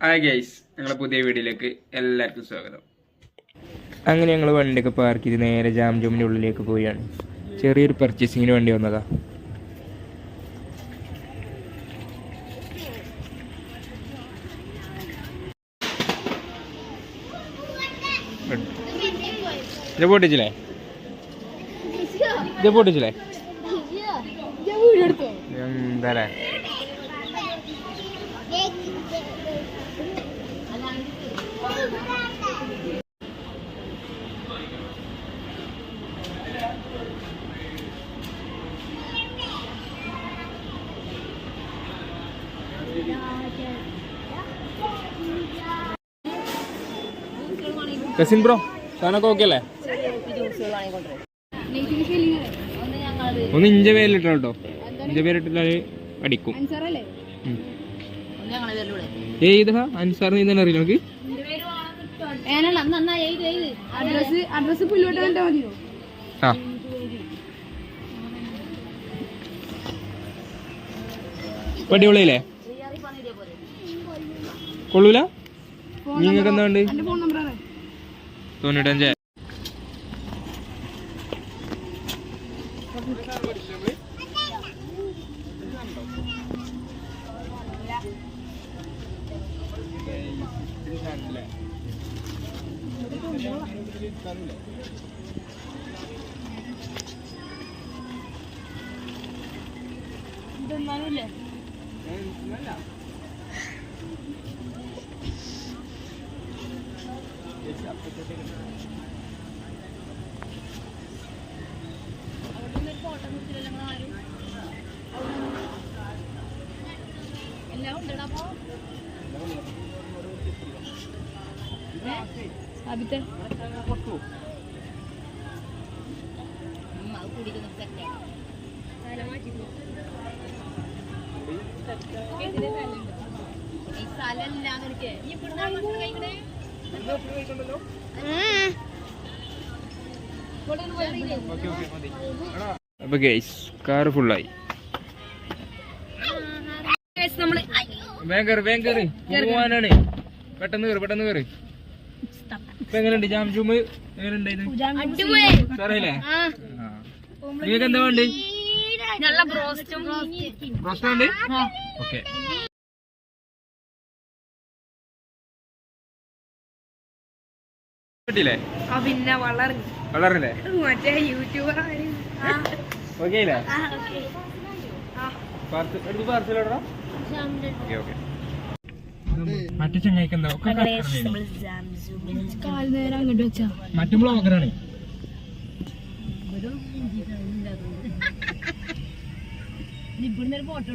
Hi guys, ഞങ്ങളുടെ പുതിയ വീഡിയോയിലേക്ക് എല്ലാവർക്കും സ്വാഗതം. അങ്ങനെ ഞങ്ങൾ വണ്ടിയൊക്കെ പാർക്ക് ചെയ്ത് നേരെ ജാം ജൂമിൻ്റെ ഉള്ളിലേക്ക് പോവുകയാണ്. ചെറിയൊരു പർച്ചേസിങ്ങിന് വേണ്ടി വന്നതാ. ഇത് പൊട്ടിച്ചില്ലേ? എന്താ കസിൻ ബ്രോ, സാധനമൊക്കെ ഓക്കെ അല്ലേ? ഒന്ന് ഇഞ്ച പേരിലിട്ടോ കേട്ടോ. ഇഞ്ച പേരിട്ടിട്ടാല് അടിക്കും. ഏതാ അൻസാർ? നീ തന്നെ അറിയില്ല നമുക്ക്. അടിപൊളിയല്ലേ? കൊള്ളൂല? നിങ്ങൾക്ക് എന്താ ഉണ്ട്? 95. അപ്പൊ ഗൈസ്, കാറ് ഫുള്ളായി. വേഗം കയറി പോവാനാണ്. പെട്ടെന്ന് കയറി. ഇപ്പൊ എങ്ങനെയുണ്ട് ജാം ജൂമ്? എങ്ങനെയുണ്ടായിരുന്നു? സാറല്ലേ? നിങ്ങൾക്ക് എന്താ വേണ്ടി? ബ്രോസ്റ്റ് ഉണ്ട്. ഓക്കെ, കിട്ടിയില്ലേ? പിന്നെ വളർന്നില്ലേ? മറ്റേ യൂട്യൂബർ ഓക്കെ അല്ലേ? പാർസൽ ഓർഡറാ? ഓക്കെ. മറ്റു ചങ്ങായിക്ക് എന്താ അങ്ങോട്ട് വെച്ചാ മറ്റു ബ്ലോഗറാണ്. ഇവിടുന്ന് ഒരു ഫോട്ടോ